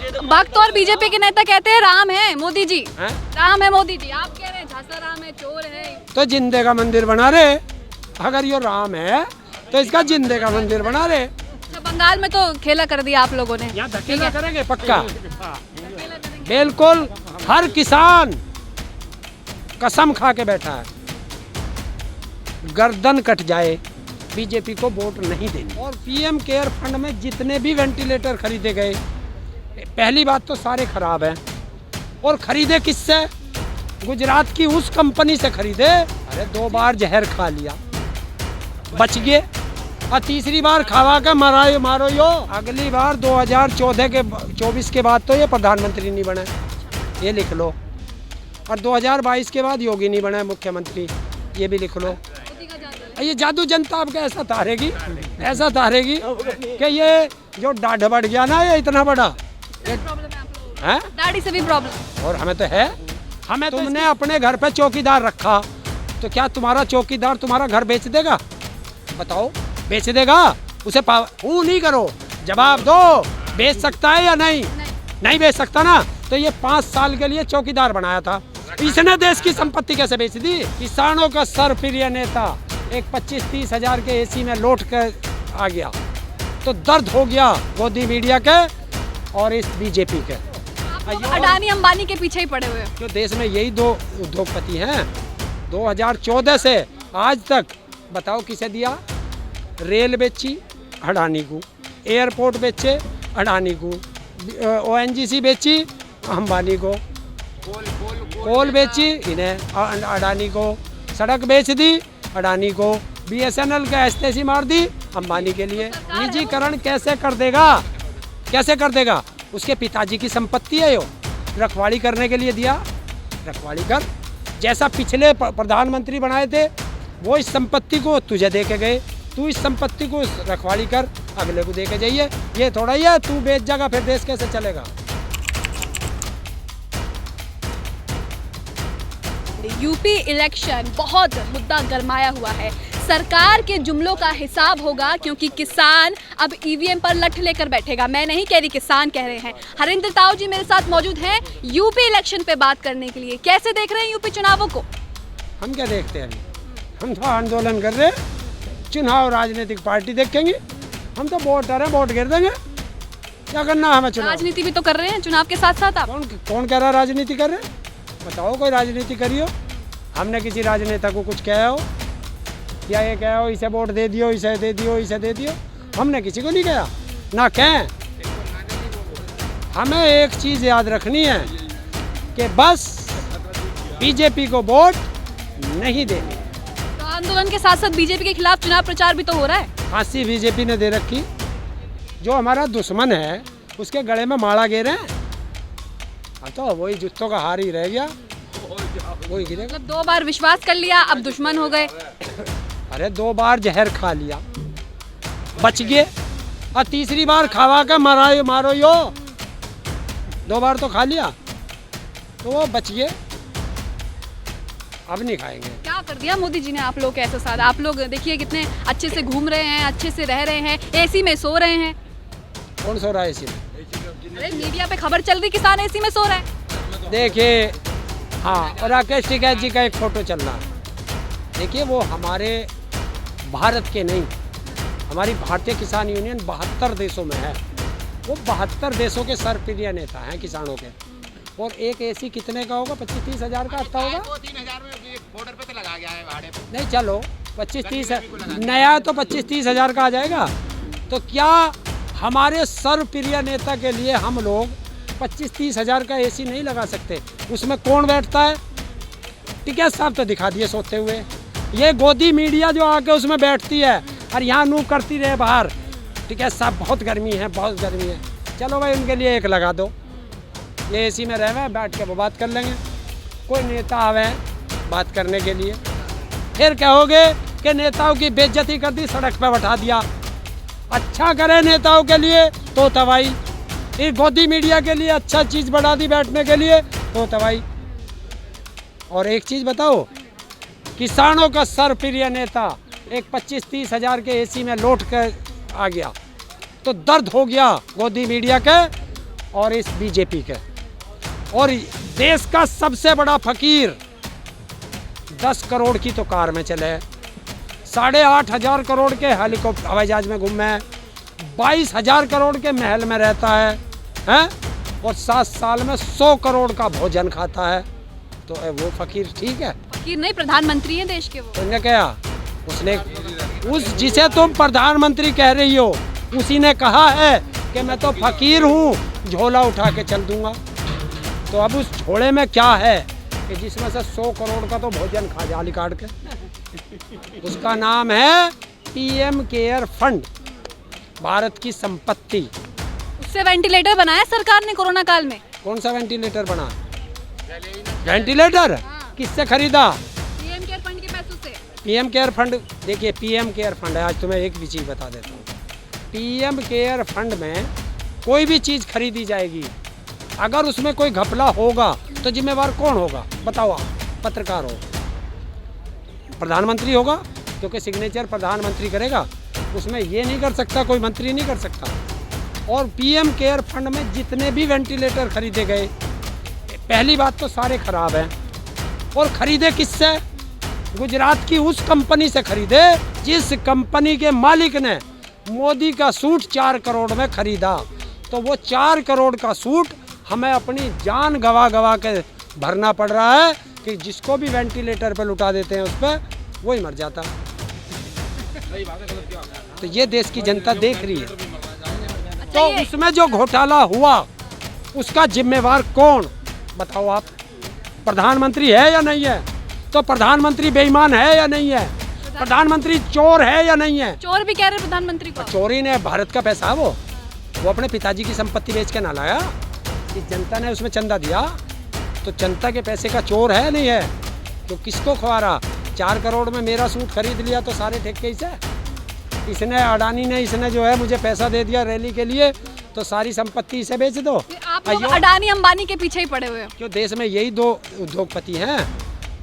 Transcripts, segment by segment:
भक्त और बीजेपी के नेता कहते हैं राम है मोदी जी, हैं? राम है मोदी जी। आप कह रहे हैं झांसा राम है, चोर है। तो जिंदे का मंदिर बना रहे। अगर ये राम है तो इसका जिंदे का मंदिर बना रहे। अच्छा, बंगाल में तो खेला कर दिया आप लोगों ने। यहाँ धकेला करेंगे पक्का, बिल्कुल। हर किसान कसम खा के बैठा है, गर्दन कट जाए बीजेपी को वोट नहीं देनी। और पीएम केयर फंड में जितने भी वेंटिलेटर खरीदे गए, पहली बात तो सारे खराब हैं। और खरीदे किससे? गुजरात की उस कंपनी से खरीदे। अरे 2 बार जहर खा लिया, बच गए, और तीसरी बार खावा के मारो यो। अगली बार 2024 के बाद तो ये प्रधानमंत्री नहीं बने, ये लिख लो। और 2022 के बाद योगी नहीं बना मुख्यमंत्री, ये भी लिख लो। ये जादू जनता आपका ऐसा तारेगी कि ये जो डाढ़ बढ़ गया ना, ये इतना बड़ा है। दाढ़ी से भी प्रॉब्लम। और हमें तो है। हमें तुमने अपने घर पे चौकीदार रखा, तो क्या तुम्हारा चौकीदार तुम्हारा घर बेच देगा? बताओ, बेच देगा? उसे नहीं करो, जवाब दो, बेच सकता है या नहीं? नहीं बेच सकता ना। तो ये 5 साल के लिए चौकीदार बनाया था, इसने देश की संपत्ति कैसे बेच दी? किसानों का सरप्रिय नेता एक 25-30 हजार के एसी में लौट कर आ गया, तो दर्द हो गया मोदी मीडिया के और इस बीजेपी के। अडानी अंबानी के पीछे ही पड़े हुए हैं। जो देश में यही 2 उद्योगपति हैं। 2014 से आज तक बताओ किसे दिया? रेल बेची अडानी को, एयरपोर्ट बेचे अडानी को, ONGC बेची अंबानी को, कोल बेची इन्हें अडानी को, सड़क बेच दी अडानी को, BSNL का एस्टेसी मार दी अंबानी के लिए। निजीकरण कैसे कर देगा? उसके पिताजी की संपत्ति है, यो रखवाली करने के लिए दिया, रखवाली कर। जैसा पिछले प्रधानमंत्री बनाए थे, वो इस संपत्ति को तुझे दे के गए, तू इस संपत्ति को रखवाली कर, अगले को दे के जाइए। ये थोड़ा ही है तू बेच जाएगा फिर देश कैसे चलेगा? यूपी इलेक्शन बहुत मुद्दा गरमाया हुआ है। सरकार के जुमलों का हिसाब होगा, क्योंकि किसान अब EVM पर लठ लेकर बैठेगा। मैं नहीं कह रही, किसान कह रहे हैं। हरिंद्र ताऊ जी मेरे साथ मौजूद हैं यूपी इलेक्शन पे बात करने के लिए। कैसे देख रहे हैं यूपी चुनावों को? हम क्या देखते हैं? हम तो आंदोलन कर रहे हैं। चुनाव राजनीतिक पार्टी देखेंगे, हम तो वोटर हैं, वोट गिर देंगे। क्या करना है हमें? चुनाव राजनीति भी तो कर रहे हैं चुनाव के साथ साथ आप। कौन कह रहा है राजनीति कर रहे? बताओ, कोई राजनीति करियो। हमने किसी राजनेता को कुछ कहा हो या ये कहा हो इसे वोट दे दियो, इसे दे दियो, इसे दे दियो? हमने किसी को नहीं कहा, ना कहें। हमें एक चीज़ याद रखनी है कि बस बीजेपी को वोट नहीं देनी। तो आंदोलन के साथ साथ बीजेपी के खिलाफ चुनाव प्रचार भी तो हो रहा है। फांसी बीजेपी ने दे रखी। जो हमारा दुश्मन है उसके गले में माला गिरे हैं, तो वही जुत्तों का हार ही रह गया, वही गिरेगा। मतलब 2 बार विश्वास कर लिया, अब दुश्मन हो गए। अरे 2 बार जहर खा लिया, बच गए, और तीसरी बार खावा के मारो यो। 2 बार तो खा लिया, तो वो बच गए, अब नहीं खाएंगे। क्या कर दिया मोदी जी ने आप लोग के ऐसा साथ? आप लोग देखिए कितने अच्छे से घूम रहे हैं, अच्छे से रह रहे हैं, एसी में सो रहे हैं। कौन सो रहा है एसी में? अरे मीडिया पे खबर चल रही किसान एसी में सो रहे हैं। देखिए, हाँ, और राकेश टिकैत जी का एक फोटो चल रहा है। देखिए, वो हमारे भारत के नहीं, हमारी भारतीय किसान यूनियन 72 देशों में है। वो 72 देशों के सरप्रिय नेता हैं किसानों के। और एक एसी कितने का होगा? 25-30 हज़ार का आता होगा। 3 हज़ार में बॉर्डर पे तो लगा गया है भाड़े पे। नहीं, चलो 25-30 नया तो 25-30 हज़ार का आ जाएगा। तो क्या हमारे सर्वप्रिय नेता के लिए हम लोग 25-30 हज़ार का एसी नहीं लगा सकते? उसमें कौन बैठता है? टिकैत साहब तो दिखा दिए सोते हुए। ये गोदी मीडिया जो आके उसमें बैठती है और यहाँ नू करती रहे बाहर। टिकैत साहब बहुत गर्मी है, बहुत गर्मी है। चलो भाई, उनके लिए एक लगा दो, ये एसी में रहे, बैठ के वो बात कर लेंगे। कोई नेता आवे बात करने के लिए, फिर कहोगे कि नेताओं की बेइज्जती कर दी, सड़क पे बैठा दिया। अच्छा करे नेताओं के लिए तो तवाई, ये गोदी मीडिया के लिए अच्छा चीज़ बढ़ा दी बैठने के लिए तो तवाई। और एक चीज़ बताओ, किसानों का सरप्रिय नेता एक 25-30 हज़ार के एसी में लौट कर आ गया, तो दर्द हो गया गोदी मीडिया के और इस बीजेपी के। और देश का सबसे बड़ा फकीर 10 करोड़ की तो कार में चले, 8,500 करोड़ के हेलीकॉप्टर हवाई जहाज में घूमे, 22,000 करोड़ के महल में रहता है और 7 साल में 100 करोड़ का भोजन खाता है। तो वो फकीर ठीक है? फकीर नहीं, प्रधानमंत्री हैं देश के वो। उसने क्या, उसने उस जिसे तुम प्रधानमंत्री कह रही हो उसी ने कहा है कि मैं तो फकीर हूँ, झोला उठा के चल दूंगा। तो अब उस झोले में क्या है कि जिसमें से 100 करोड़ का तो भोजन खा जाली काट के। उसका नाम है पीएम केयर फंड, भारत की संपत्ति। उससे वेंटिलेटर बनाया सरकार ने कोरोना काल में। कौन सा वेंटिलेटर बना? वेंटिलेटर किससे खरीदा? पीएम केयर फंड के पैसों से। पीएम केयर फंड, देखिए पीएम केयर फंड है, आज तुम्हें एक भी चीज़ बता देता हूँ। पीएम केयर फंड में कोई भी चीज़ खरीदी जाएगी, अगर उसमें कोई घपला होगा तो जिम्मेवार कौन होगा बताओ आप? पत्रकार हो, प्रधानमंत्री होगा, क्योंकि सिग्नेचर प्रधानमंत्री करेगा, उसमें ये नहीं कर सकता, कोई मंत्री नहीं कर सकता। और पीएम केयर फंड में जितने भी वेंटिलेटर खरीदे गए, पहली बात तो सारे खराब हैं। और खरीदे किससे? गुजरात की उस कंपनी से खरीदे जिस कंपनी के मालिक ने मोदी का सूट 4 करोड़ में खरीदा। तो वो 4 करोड़ का सूट हमें अपनी जान गवा गवा के भरना पड़ रहा है कि जिसको भी वेंटिलेटर पे लुटा देते हैं उस पर वही मर जाता। तो ये देश की जनता देख रही है। तो उसमें जो घोटाला हुआ उसका जिम्मेवार कौन बताओ आप? प्रधानमंत्री है या नहीं है? तो प्रधानमंत्री बेईमान है या नहीं है? प्रधानमंत्री चोर है या नहीं है? चोर भी कह रहे प्रधानमंत्री को। चोरी ने भारत का पैसा, वो अपने पिताजी की संपत्ति बेच के ना लाया, कि जनता ने उसमें चंदा दिया। तो जनता के पैसे का चोर है नहीं है? तो किसको खवा रहा? 4 करोड़ में मेरा सूट खरीद लिया तो सारे ठेके से इसने, अडानी ने, इसने जो है मुझे पैसा दे दिया रैली के लिए, तो सारी संपत्ति इसे बेच दो। आप लोग अडानी अंबानी के पीछे ही पड़े हुए हो। क्यों? देश में यही 2 उद्योगपति हैं।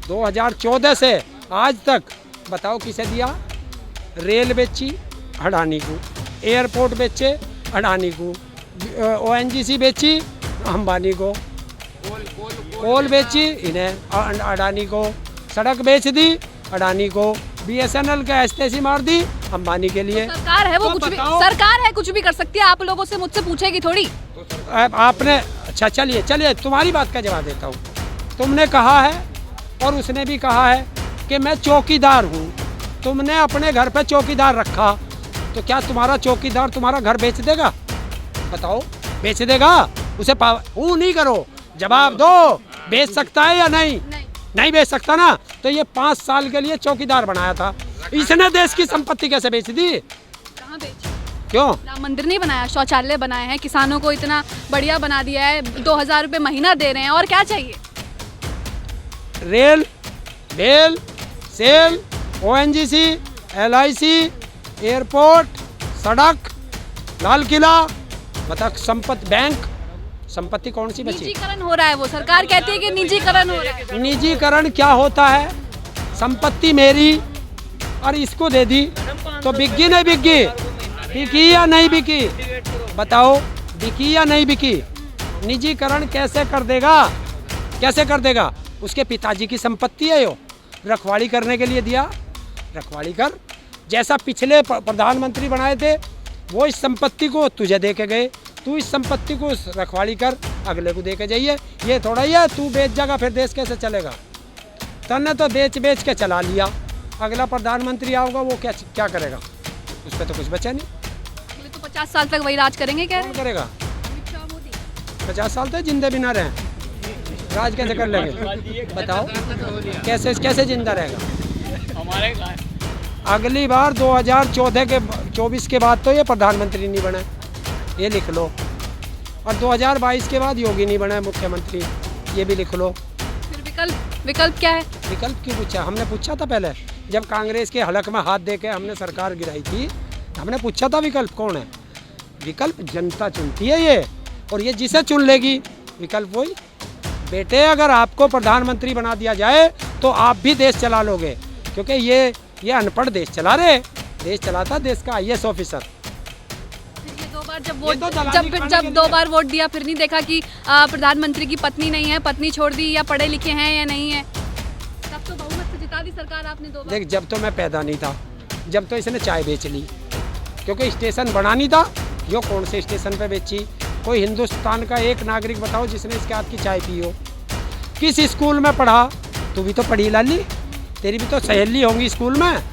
2014 से आज तक बताओ किसे दिया? रेल बेची अडानी को, एयरपोर्ट बेचे अडानी को, ONGC बेची अंबानी को, कोल बेची इन्हें अडानी को, सड़क बेच दी अडानी को, BSNL का एस्टेसी मार दी अंबानी के लिए। सरकार है वो, तो कुछ भी सरकार है, कुछ भी कर सकती है। आप लोगों से मुझसे पूछेगी थोड़ी। आपने, अच्छा चलिए तुम्हारी बात का जवाब देता हूँ। तुमने कहा है और उसने भी कहा है कि मैं चौकीदार हूँ। तुमने अपने घर पे चौकीदार रखा, तो क्या तुम्हारा चौकीदार तुम्हारा घर बेच देगा? बताओ, बेच देगा? उसे नहीं करो, जवाब दो, बेच सकता है या नहीं? नहीं बेच सकता ना। तो ये 5 साल के लिए चौकीदार बनाया था, इसने देश की संपत्ति कैसे बेच दी? कहाँ बेची? क्यों? राम मंदिर नहीं बनाया, शौचालय बनाए हैं, किसानों को इतना बढ़िया बना दिया है, 2,000 रुपये महीना दे रहे हैं, और क्या चाहिए? Rail, BEL, SAIL, ONGC, LIC, airport, सड़क, लाल किला, मतलब बैंक, संपत्ति कौन सी बची? निजीकरण हो रहा है, वो सरकार कहती है कि निजीकरण हो रहा है। निजीकरण क्या होता है? संपत्ति मेरी और इसको दे दी तो बिकी नहीं बिकी? बिकी या नहीं बिकी? बताओ, बिकी या नहीं बिकी? निजीकरण कैसे कर देगा? कैसे कर देगा? उसके पिताजी की संपत्ति है, यो रखवाली करने के लिए दिया, रखवाली कर। जैसा पिछले प्रधानमंत्री बनाए थे वो इस संपत्ति को तुझे दे के गए, तू इस संपत्ति को रखवाली कर, अगले को दे के जाइए। ये थोड़ा ही है तू बेच जाएगा फिर देश कैसे चलेगा? तन्ने तो बेच के चला लिया, अगला प्रधानमंत्री आओगा वो क्या करेगा? उस पर तो कुछ बचा नहीं। तो 50 साल तक वही राज करेंगे क्या? कौन करेगा? 50 साल तक जिंदे भी ना रहे, राज कैसे कर लेंगे बताओ? कैसे जिंदा रहेगा? हमारे अगली बार 2024 के बाद तो ये प्रधानमंत्री नहीं बने, ये लिख लो। और 2022 के बाद योगी नहीं बना मुख्यमंत्री, ये भी लिख लो। फिर विकल्प क्या है? विकल्प क्यों पूछा? हमने पूछा था पहले, जब कांग्रेस के हलक में हाथ दे के हमने सरकार गिराई थी, हमने पूछा था विकल्प कौन है? विकल्प जनता चुनती है ये, और ये जिसे चुन लेगी विकल्प वही। बेटे, अगर आपको प्रधानमंत्री बना दिया जाए तो आप भी देश चला लोगे, क्योंकि ये अनपढ़ देश चला रहे, देश चलाता देश का IAS ऑफिसर। ये 2 बार जब जब ये तो दलाली जब खाने के जब लिए 2 बार वोट दिया फिर नहीं देखा कि प्रधानमंत्री की पत्नी नहीं है, पत्नी छोड़ दी, या पढ़े लिखे हैं या नहीं है। तब तो बहुमत से जिता दी सरकार आपने 2 बार। देख, जब तो मैं पैदा नहीं था, जब तो इसने चाय बेच ली, क्योंकि स्टेशन बना नहीं था। यो कौन से स्टेशन पे बेची? कोई हिंदुस्तान का एक नागरिक बताओ जिसने इसके हाथ की चाय पी हो। किस स्कूल में पढ़ा? तू भी तो पढ़ी लाली, तेरी भी तो सहेली होंगी स्कूल में,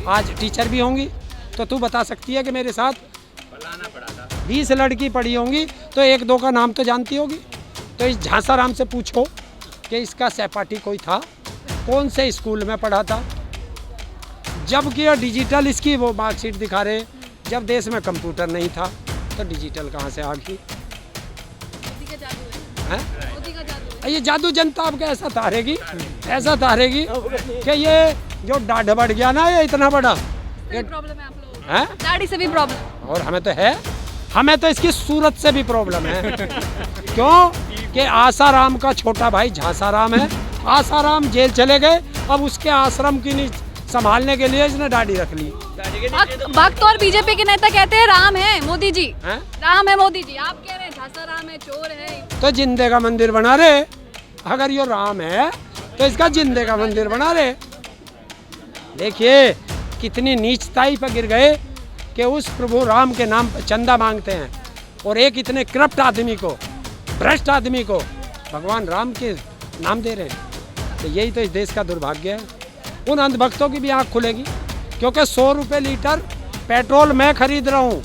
आज टीचर भी होंगी, तो तू बता सकती है कि मेरे साथ 20 लड़की पढ़ी होंगी तो 1-2 का नाम तो जानती होगी। तो इस झांसाराम से पूछो कि इसका सहपाठी कोई था, कौन से स्कूल में पढ़ा था। जबकि ये डिजिटल इसकी वो मार्कशीट दिखा रहे, जब देश में कंप्यूटर नहीं था तो डिजिटल कहाँ से आ गई? मोदी का जादू है। हैं? मोदी का जादू है। ये जादू जनता आपको ऐसा तारेगी कि ये जो डाढ़ बढ़ गया ना, ये इतना बड़ा ये प्रॉब्लम है आप लोगों को। है। दाढ़ी से भी प्रॉब्लम। और हमें तो है, हमें तो इसकी सूरत से भी प्रॉब्लम है। क्यों कि आसाराम का छोटा भाई झांसाराम है। आसाराम जेल चले गए, अब उसके आश्रम की नहीं संभालने के लिए इसने दाढ़ी रख ली। भक्त और बीजेपी के नेता कहते हैं राम है मोदी जी, हैं? राम है मोदी जी। आप कह रहे हैं झांसाराम है, चोर है। तो जिंदे का मंदिर बना रहे। अगर ये राम है तो इसका जिंदे का मंदिर बना रहे। देखिए कितनी नीचताई पर गिर गए कि उस प्रभु राम के नाम पर चंदा मांगते हैं, और एक इतने करप्ट आदमी को, भ्रष्ट आदमी को भगवान राम के नाम दे रहे हैं। तो यही तो इस देश का दुर्भाग्य है। उन अंधभक्तों की भी आँख खुलेगी, क्योंकि 100 रुपये लीटर पेट्रोल मैं खरीद रहा हूँ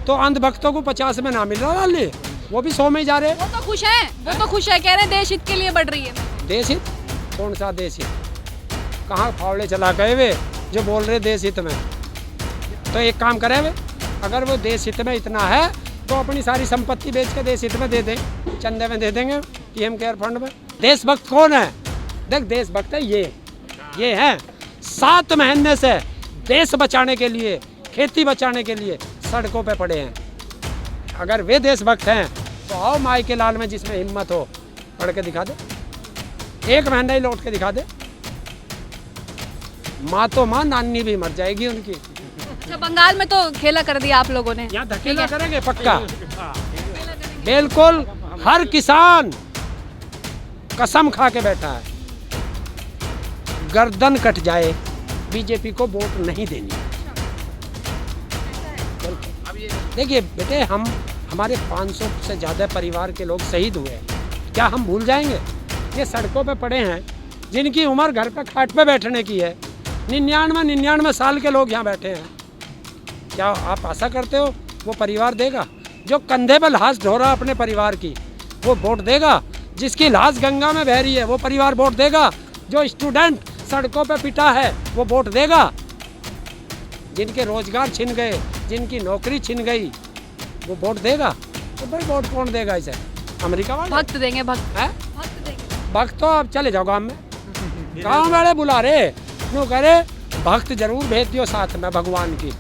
तो अंधभक्तों को 50 में ना मिल रहा है, वो भी 100 में ही जा रहे हैं। वो तो खुश हैं, वो तो खुश है, कह रहे हैं देश हित के लिए बढ़ रही है। देश हित? कौन सा देश हित? कहाँ फावड़े चला गए वे जो बोल रहे देश हित में? तो एक काम करें वे, अगर वो देश हित में इतना है तो अपनी सारी संपत्ति बेच के देश हित में दे दें, चंदे में दे देंगे, पीएम केयर फंड में। देशभक्त कौन है? देख, देशभक्त है ये है 7 महीने से देश बचाने के लिए, खेती बचाने के लिए सड़कों पे पड़े हैं। अगर वे देशभक्त हैं तो आओ माई के लाल में, जिसमें हिम्मत हो पढ़ के दिखा दे, 1 महीना ही लौट के दिखा दे। माँ तो माँ, नानी भी मर जाएगी उनकी। अच्छा, बंगाल में तो खेला कर दिया आप लोगों ने। यहाँ धकेला करेंगे पक्का, बिल्कुल। हर किसान कसम खा के बैठा है, गर्दन कट जाए बीजेपी को वोट नहीं देनी। देखिए बेटे, हमारे 500 से ज़्यादा परिवार के लोग शहीद हुए हैं, क्या हम भूल जाएंगे? ये सड़कों पे पड़े हैं, जिनकी उम्र घर पे खाट पे बैठने की है। 99 साल के लोग यहाँ बैठे हैं। क्या आप आशा करते हो वो परिवार देगा? जो कंधे पर लाश ढो रहा अपने परिवार की, वो वोट देगा? जिसकी लाश गंगा में बह रही है, वो परिवार वोट देगा? जो स्टूडेंट सड़कों पे पिटा है, वो वोट देगा? जिनके रोजगार छिन गए, जिनकी नौकरी छिन गई, वो वोट देगा? तो भाई वोट कौन देगा इसे? अमेरिका वाले? भक्त देंगे, भक्त हैं? भक्त देंगे। भक्त तो आप चले जाओ गाँव में, गाँव वाले बुला रहे, क्यों करे? भक्त जरूर भेज दियो साथ में भगवान की।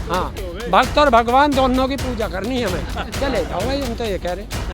हाँ, भक्त और भगवान दोनों की पूजा करनी है हमें। चले जाओ भाई, हम तो ये कह रहे।